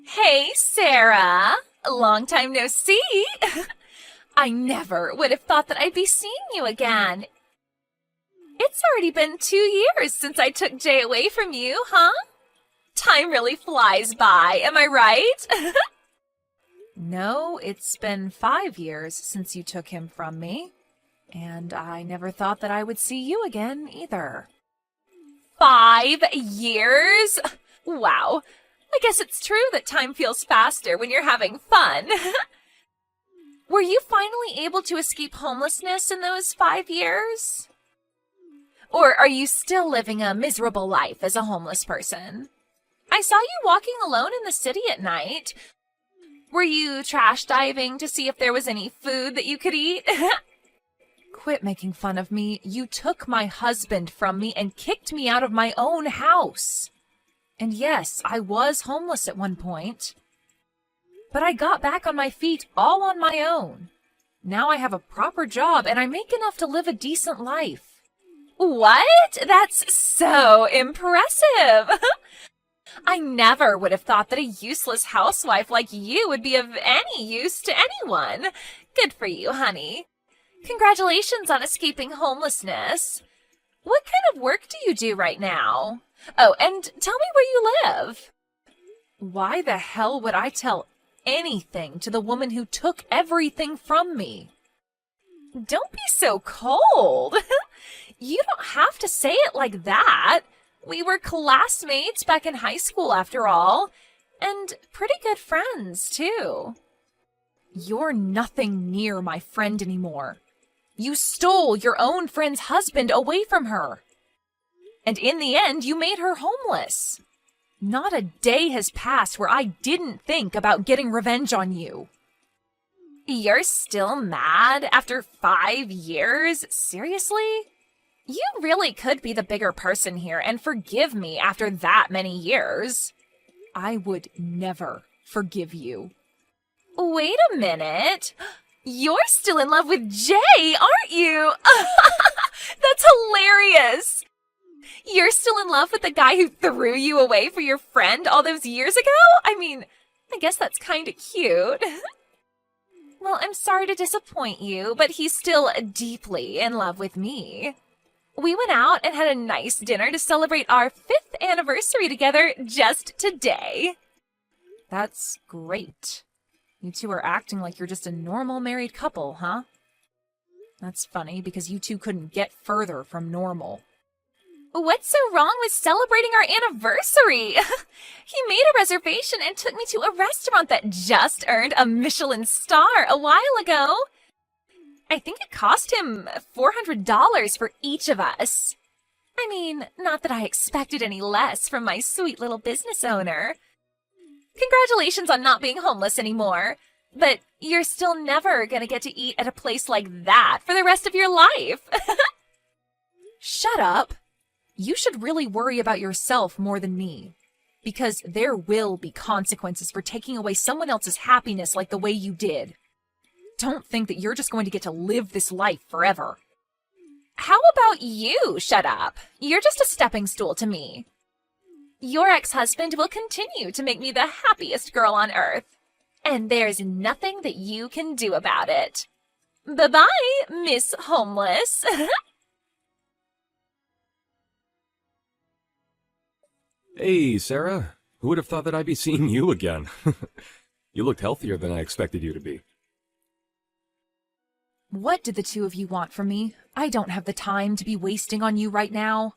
Hey, Sarah. Long time no see. I never would have thought that I'd be seeing you again. It's already been 2 years since I took Jay away from you, huh? Time really flies by, am I right? No, it's been 5 years since you took him from me, and I never thought that I would see you again either. 5 years? Wow. I guess it's true that time feels faster when you're having fun. Were you finally able to escape homelessness in those 5 years? Or are you still living a miserable life as a homeless person? I saw you walking alone in the city at night. Were you trash diving to see if there was any food that you could eat? Quit making fun of me. You took my husband from me and kicked me out of my own house. And yes, I was homeless at one point. But I got back on my feet all on my own. Now I have a proper job and I make enough to live a decent life. What? That's so impressive. I never would have thought that a useless housewife like you would be of any use to anyone. Good for you, honey. Congratulations on escaping homelessness. What kind of work do you do right now? Oh, and tell me where you live. Why the hell would I tell anything to the woman who took everything from me? Don't be so cold. You don't have to say it like that. We were classmates back in high school after all, and pretty good friends too. You're nothing near my friend anymore. You stole your own friend's husband away from her. And in the end, you made her homeless. Not a day has passed where I didn't think about getting revenge on you. You're still mad after 5 years? Seriously? You really could be the bigger person here and forgive me after that many years. I would never forgive you. Wait a minute. You're still in love with Jay, aren't you? That's hilarious. You're still in love with the guy who threw you away for your friend all those years ago? I mean, I guess that's kind of cute. Well, I'm sorry to disappoint you, but he's still deeply in love with me. We went out and had a nice dinner to celebrate our 5th anniversary together just today. That's great. You two are acting like you're just a normal married couple, huh? That's funny because you two couldn't get further from normal. What's so wrong with celebrating our anniversary? He made a reservation and took me to a restaurant that just earned a Michelin star a while ago. I think it cost him $400 for each of us. I mean, not that I expected any less from my sweet little business owner. Congratulations on not being homeless anymore. But you're still never gonna get to eat at a place like that for the rest of your life. Shut up. You should really worry about yourself more than me. Because there will be consequences for taking away someone else's happiness like the way you did. Don't think that you're just going to get to live this life forever. How about you shut up? You're just a stepping stool to me. Your ex-husband will continue to make me the happiest girl on earth. And there's nothing that you can do about it. Bye-bye, Miss Homeless. Hey, Sarah. Who would have thought that I'd be seeing you again? You looked healthier than I expected you to be. What did the two of you want from me? I don't have the time to be wasting on you right now.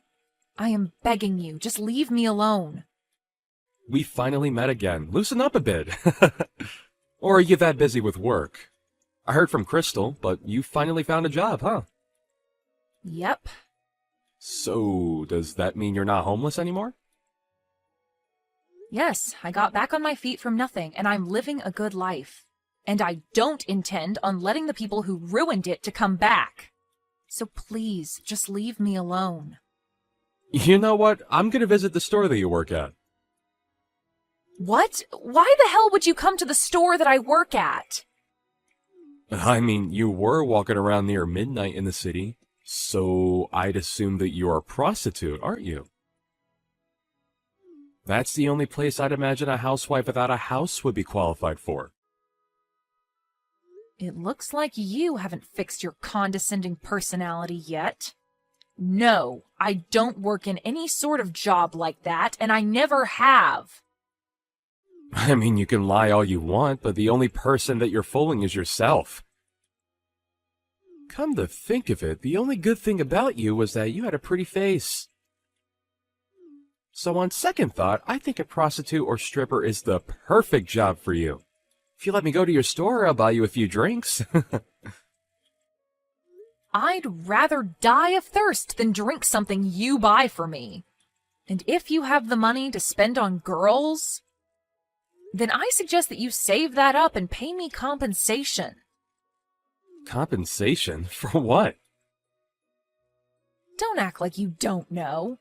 I am begging you, just leave me alone. We finally met again. Loosen up a bit. Or are you that busy with work? I heard from Crystal, but you finally found a job, huh? Yep. So, does that mean you're not homeless anymore? Yes, I got back on my feet from nothing, and I'm living a good life. And I don't intend on letting the people who ruined it to come back. So please, just leave me alone. You know what? I'm gonna visit the store that you work at. What? Why the hell would you come to the store that I work at? I mean, you were walking around near midnight in the city, so I'd assume that you're a prostitute, aren't you? That's the only place I'd imagine a housewife without a house would be qualified for. It looks like you haven't fixed your condescending personality yet. No, I don't work in any sort of job like that, and I never have. I mean, you can lie all you want, but the only person that you're fooling is yourself. Come to think of it, the only good thing about you was that you had a pretty face. So on second thought, I think a prostitute or stripper is the perfect job for you. If you let me go to your store, I'll buy you a few drinks. I'd rather die of thirst than drink something you buy for me. And if you have the money to spend on girls, then I suggest that you save that up and pay me compensation. Compensation? For what? Don't act like you don't know.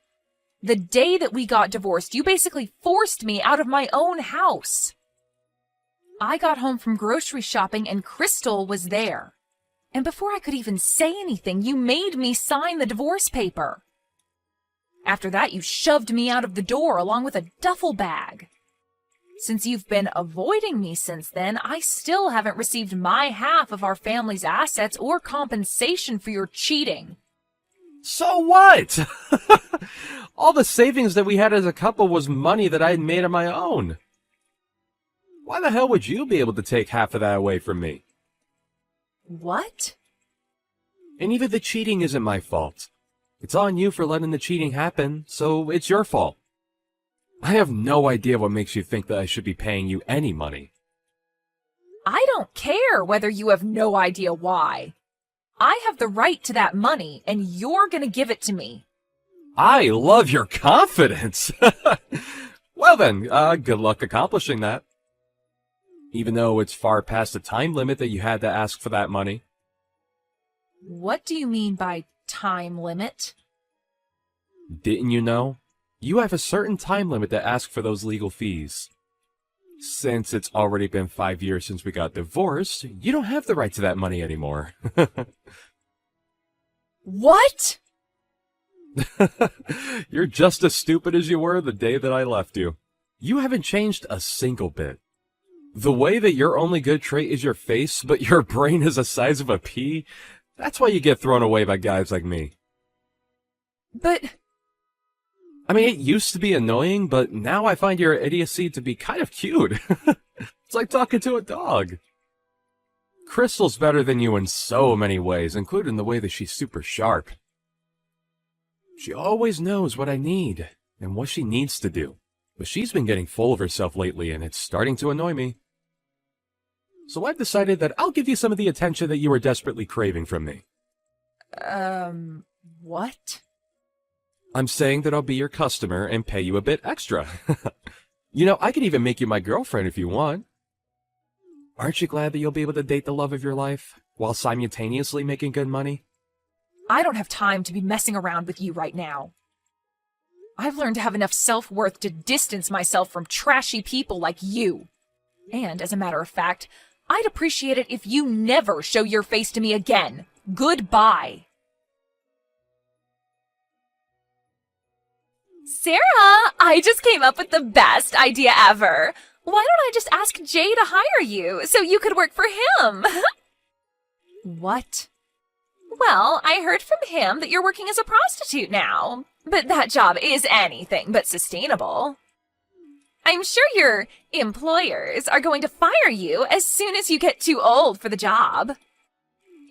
The day that we got divorced, you basically forced me out of my own house. I got home from grocery shopping and Crystal was there. And before I could even say anything, you made me sign the divorce paper. After that, you shoved me out of the door along with a duffel bag. Since you've been avoiding me since then, I still haven't received my half of our family's assets or compensation for your cheating. So what? All the savings that we had as a couple was money that I had made on my own. Why the hell would you be able to take half of that away from me? What? And even the cheating isn't my fault. It's on you for letting the cheating happen, so it's your fault. I have no idea what makes you think that I should be paying you any money. I don't care whether you have no idea why. I have the right to that money, and you're gonna give it to me. I love your confidence! Well then, good luck accomplishing that. Even though it's far past the time limit that you had to ask for that money. What do you mean by time limit? Didn't you know? You have a certain time limit to ask for those legal fees. Since it's already been 5 years since we got divorced, you don't have the right to that money anymore. What? You're just as stupid as you were the day that I left you. You haven't changed a single bit. The way that your only good trait is your face, but your brain is the size of a pea, that's why you get thrown away by guys like me. But... I mean, it used to be annoying, but now I find your idiocy to be kind of cute. It's like talking to a dog. Crystal's better than you in so many ways, including the way that she's super sharp. She always knows what I need and what she needs to do, but she's been getting full of herself lately and it's starting to annoy me. So I've decided that I'll give you some of the attention that you were desperately craving from me. What? I'm saying that I'll be your customer and pay you a bit extra. You know, I could even make you my girlfriend if you want. Aren't you glad that you'll be able to date the love of your life while simultaneously making good money? I don't have time to be messing around with you right now. I've learned to have enough self-worth to distance myself from trashy people like you. And, as a matter of fact, I'd appreciate it if you never show your face to me again. Goodbye. Sarah, I just came up with the best idea ever. Why don't I just ask Jay to hire you so you could work for him? What? Well, I heard from him that you're working as a prostitute now, but that job is anything but sustainable. I'm sure your employers are going to fire you as soon as you get too old for the job.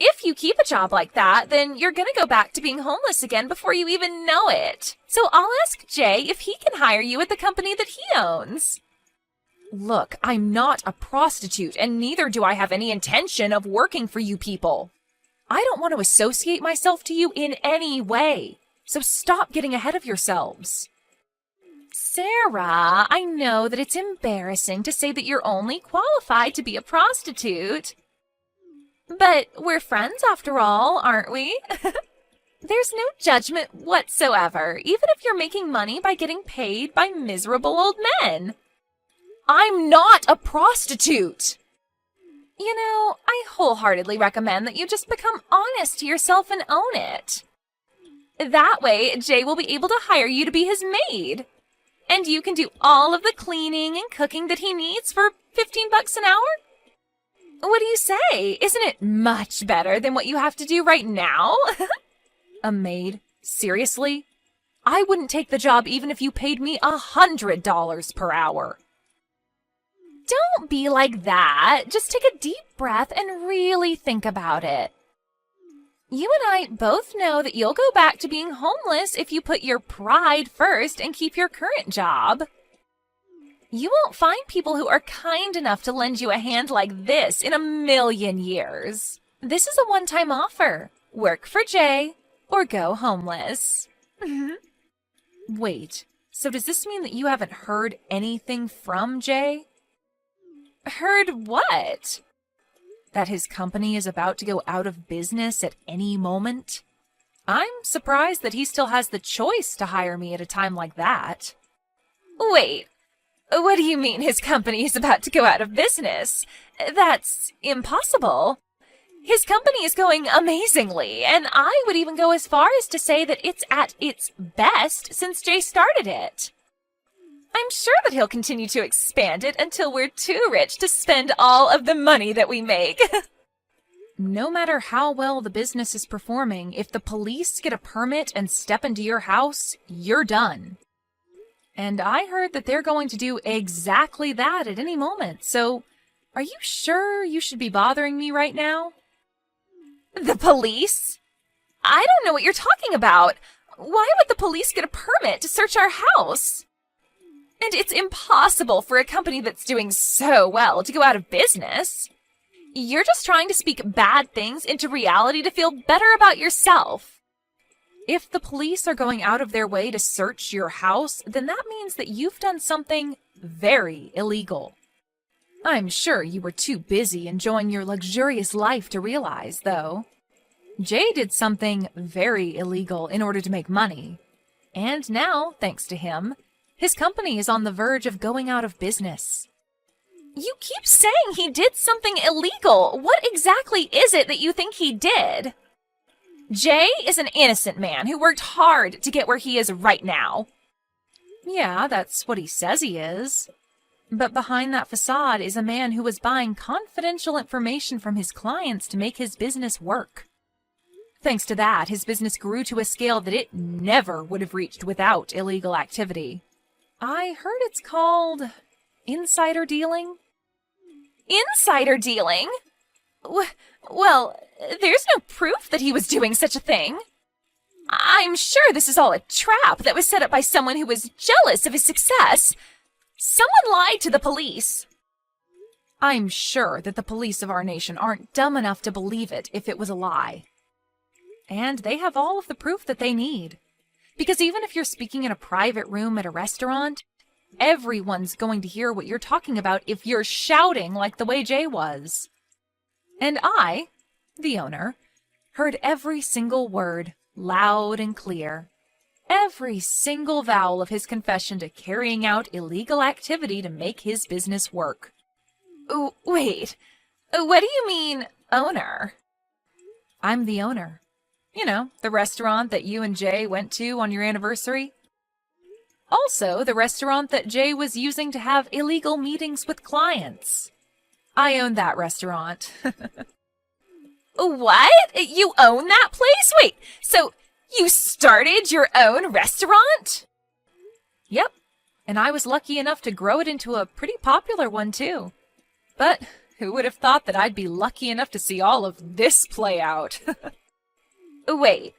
If you keep a job like that, then you're going to go back to being homeless again before you even know it. So I'll ask Jay if he can hire you at the company that he owns. Look, I'm not a prostitute, and neither do I have any intention of working for you people. I don't want to associate myself to you in any way, so stop getting ahead of yourselves. Sarah, I know that it's embarrassing to say that you're only qualified to be a prostitute. But we're friends after all, aren't we? There's no judgment whatsoever, even if you're making money by getting paid by miserable old men. I'm not a prostitute. You know, I wholeheartedly recommend that you just become honest to yourself and own it. That way, Jay will be able to hire you to be his maid. And you can do all of the cleaning and cooking that he needs for $15 an hour? What do you say? Isn't it much better than what you have to do right now? A maid? Seriously? I wouldn't take the job even if you paid me $100 per hour. Don't be like that. Just take a deep breath and really think about it. You and I both know that you'll go back to being homeless if you put your pride first and keep your current job. You won't find people who are kind enough to lend you a hand like this in a million years. This is a one-time offer. Work for Jay or go homeless. Wait, so does this mean that you haven't heard anything from Jay? Heard what? That his company is about to go out of business at any moment? I'm surprised that he still has the choice to hire me at a time like that. Wait, what do you mean his company is about to go out of business? That's impossible. His company is going amazingly, and I would even go as far as to say that it's at its best since Jay started it. I'm sure that he'll continue to expand it until we're too rich to spend all of the money that we make. No matter how well the business is performing, if the police get a permit and step into your house, you're done. And I heard that they're going to do exactly that at any moment, so are you sure you should be bothering me right now? The police? I don't know what you're talking about. Why would the police get a permit to search our house? And it's impossible for a company that's doing so well to go out of business. You're just trying to speak bad things into reality to feel better about yourself. If the police are going out of their way to search your house, then that means that you've done something very illegal. I'm sure you were too busy enjoying your luxurious life to realize, though. Jay did something very illegal in order to make money. And now, thanks to him, his company is on the verge of going out of business. You keep saying he did something illegal. What exactly is it that you think he did? Jay is an innocent man who worked hard to get where he is right now. Yeah, that's what he says he is. But behind that facade is a man who was buying confidential information from his clients to make his business work. Thanks to that, his business grew to a scale that it never would have reached without illegal activity. I heard it's called insider dealing. Insider dealing? Well, there's no proof that he was doing such a thing. I'm sure this is all a trap that was set up by someone who was jealous of his success. Someone lied to the police. I'm sure that the police of our nation aren't dumb enough to believe it if it was a lie. And they have all of the proof that they need. Because even if you're speaking in a private room at a restaurant, everyone's going to hear what you're talking about if you're shouting like the way Jay was. And I, the owner, heard every single word, loud and clear. Every single vowel of his confession to carrying out illegal activity to make his business work. Wait, what do you mean, owner? I'm the owner. You know, the restaurant that you and Jay went to on your anniversary. Also, the restaurant that Jay was using to have illegal meetings with clients. I own that restaurant. What? You own that place? Wait, so you started your own restaurant? Yep, and I was lucky enough to grow it into a pretty popular one, too. But who would have thought that I'd be lucky enough to see all of this play out? Wait,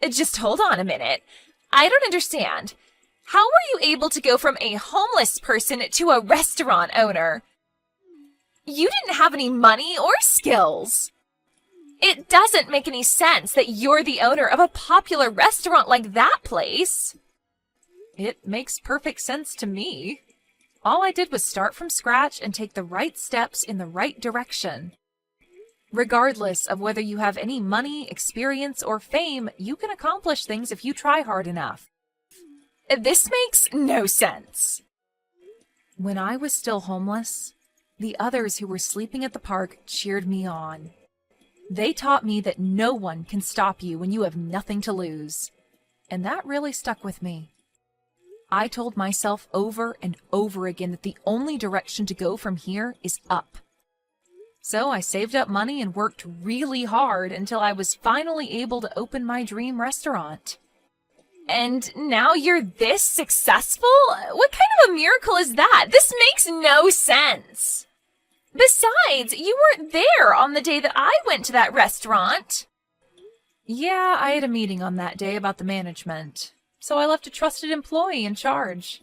just hold on a minute. I don't understand. How were you able to go from a homeless person to a restaurant owner? You didn't have any money or skills. It doesn't make any sense that you're the owner of a popular restaurant like that place. It makes perfect sense to me. All I did was start from scratch and take the right steps in the right direction. Regardless of whether you have any money, experience, or fame, you can accomplish things if you try hard enough. This makes no sense. When I was still homeless, the others who were sleeping at the park cheered me on. They taught me that no one can stop you when you have nothing to lose. And that really stuck with me. I told myself over and over again that the only direction to go from here is up. So I saved up money and worked really hard until I was finally able to open my dream restaurant. And now you're this successful? What kind of a miracle is that? This makes no sense. Besides, you weren't there on the day that I went to that restaurant. Yeah, I had a meeting on that day about the management, so I left a trusted employee in charge.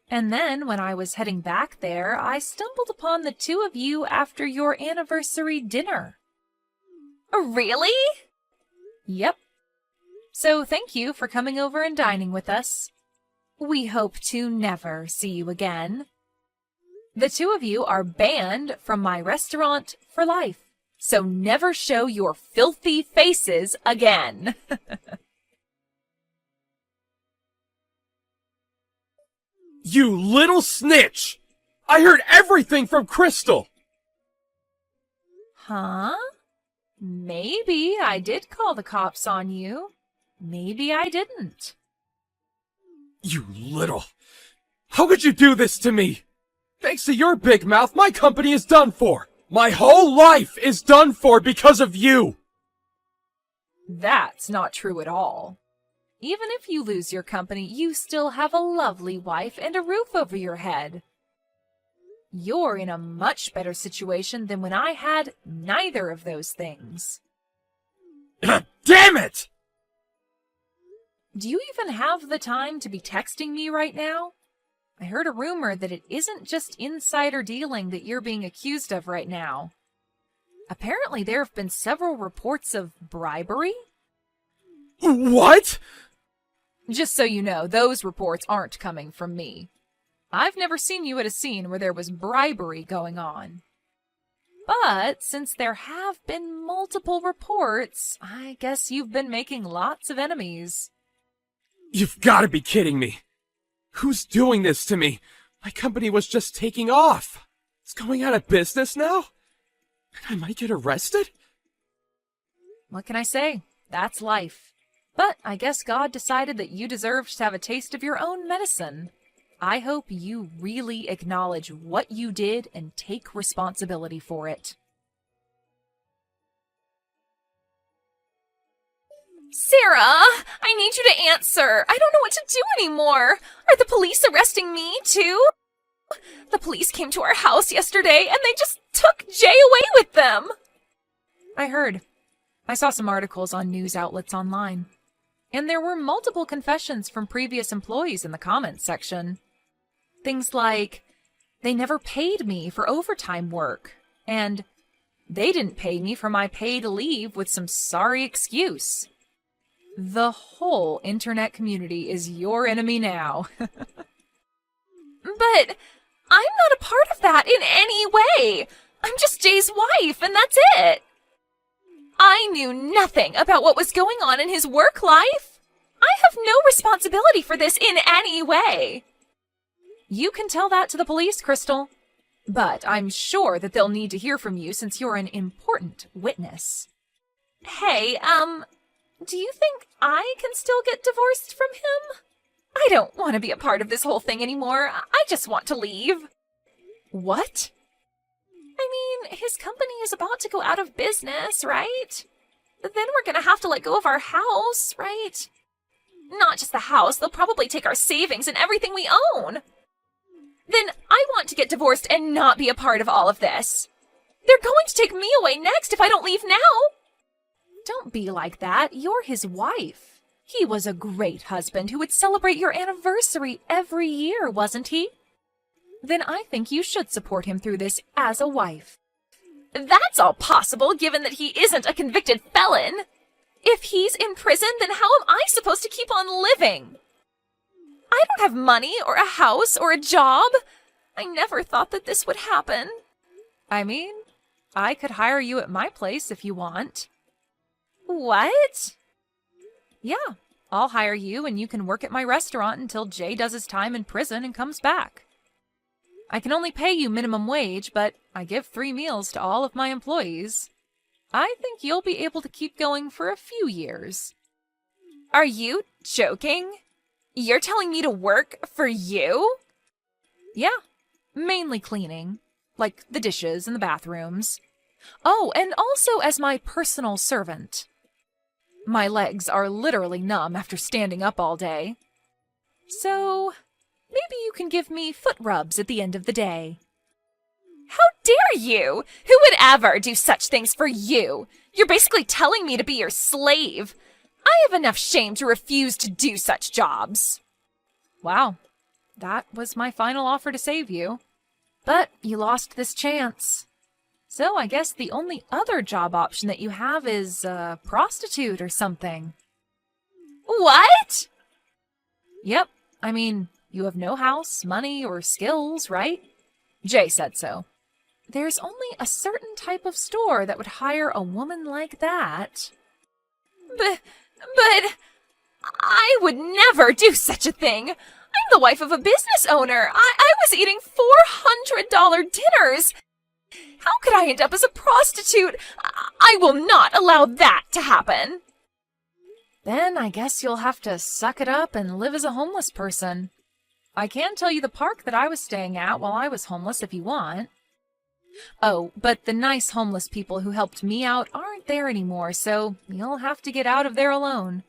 And then, when I was heading back there, I stumbled upon the two of you after your anniversary dinner. Really? Yep. So thank you for coming over and dining with us. We hope to never see you again. The two of you are banned from my restaurant for life, so never show your filthy faces again. You little snitch! I heard everything from Crystal! Huh? Maybe I did call the cops on you. Maybe I didn't. You little... How could you do this to me? Thanks to your big mouth, my company is done for! My whole life is done for because of you! That's not true at all. Even if you lose your company, you still have a lovely wife and a roof over your head. You're in a much better situation than when I had neither of those things. Damn it! Do you even have the time to be texting me right now? I heard a rumor that it isn't just insider dealing that you're being accused of right now. Apparently there have been several reports of bribery. What? Just so you know, those reports aren't coming from me. I've never seen you at a scene where there was bribery going on. But since there have been multiple reports, I guess you've been making lots of enemies. You've got to be kidding me. Who's doing this to me? My company was just taking off. It's going out of business now? And I might get arrested? What can I say? That's life. But I guess God decided that you deserved to have a taste of your own medicine. I hope you really acknowledge what you did and take responsibility for it. Sarah, I need you to answer. I don't know what to do anymore. Are the police arresting me, too? The police came to our house yesterday, and they just took Jay away with them. I heard. I saw some articles on news outlets online. And there were multiple confessions from previous employees in the comments section. Things like, they never paid me for overtime work, and they didn't pay me for my paid leave with some sorry excuse. The whole internet community is your enemy now. But I'm not a part of that in any way. I'm just Jay's wife, and that's it. I knew nothing about what was going on in his work life. I have no responsibility for this in any way. You can tell that to the police, Crystal. But I'm sure that they'll need to hear from you since you're an important witness. Hey, do you think I can still get divorced from him? I don't want to be a part of this whole thing anymore. I just want to leave. What? I mean, his company is about to go out of business, right? Then we're gonna have to let go of our house, right? Not just the house, they'll probably take our savings and everything we own. Then I want to get divorced and not be a part of all of this. They're going to take me away next if I don't leave now. Don't be like that. You're his wife. He was a great husband who would celebrate your anniversary every year, wasn't he? Then I think you should support him through this as a wife. That's all possible, given that he isn't a convicted felon. If he's in prison, then how am I supposed to keep on living? I don't have money or a house or a job. I never thought that this would happen. I mean, I could hire you at my place if you want. What? Yeah, I'll hire you and you can work at my restaurant until Jay does his time in prison and comes back. I can only pay you minimum wage, but I give 3 meals to all of my employees. I think you'll be able to keep going for a few years. Are you joking? You're telling me to work for you? Yeah, mainly cleaning, like the dishes and the bathrooms. Oh, and also as my personal servant. My legs are literally numb after standing up all day. So, maybe you can give me foot rubs at the end of the day. How dare you! Who would ever do such things for you? You're basically telling me to be your slave. I have enough shame to refuse to do such jobs. Wow, that was my final offer to save you. But you lost this chance. So I guess the only other job option that you have is prostitute or something. What? Yep, I mean, you have no house, money, or skills, right? Jay said so. There's only a certain type of store that would hire a woman like that. But I would never do such a thing. I'm the wife of a business owner. I was eating $400 dinners. How could I end up as a prostitute? I will not allow that to happen. Then I guess you'll have to suck it up and live as a homeless person. I can tell you the park that I was staying at while I was homeless if you want. Oh, but the nice homeless people who helped me out aren't there anymore, so you'll have to get out of there alone.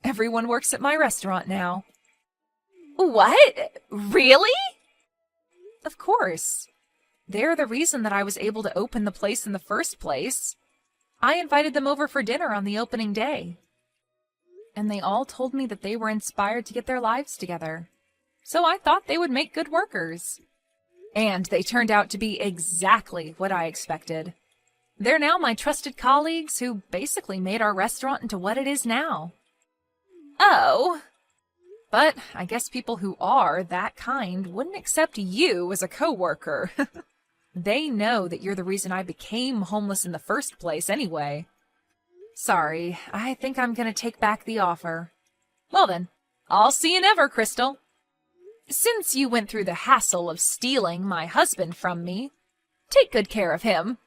Everyone works at my restaurant now. What? Really? Of course. They're the reason that I was able to open the place in the first place. I invited them over for dinner on the opening day. And they all told me that they were inspired to get their lives together. So I thought they would make good workers. And they turned out to be exactly what I expected. They're now my trusted colleagues who basically made our restaurant into what it is now. Oh. But I guess people who are that kind wouldn't accept you as a coworker. They know that you're the reason I became homeless in the first place anyway. Sorry, I think I'm gonna take back the offer. Well then, I'll see you never, Crystal. Since you went through the hassle of stealing my husband from me, take good care of him.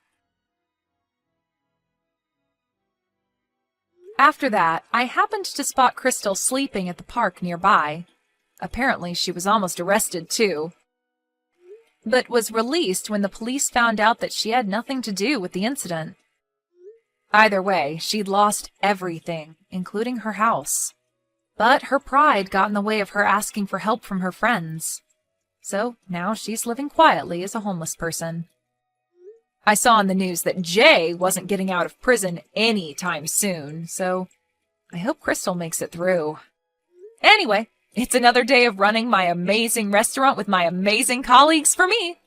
After that, I happened to spot Crystal sleeping at the park nearby. Apparently, she was almost arrested, too. But was released when the police found out that she had nothing to do with the incident. Either way, she'd lost everything, including her house. But her pride got in the way of her asking for help from her friends. So now she's living quietly as a homeless person. I saw in the news that Jay wasn't getting out of prison anytime soon, so I hope Crystal makes it through. Anyway, it's another day of running my amazing restaurant with my amazing colleagues for me.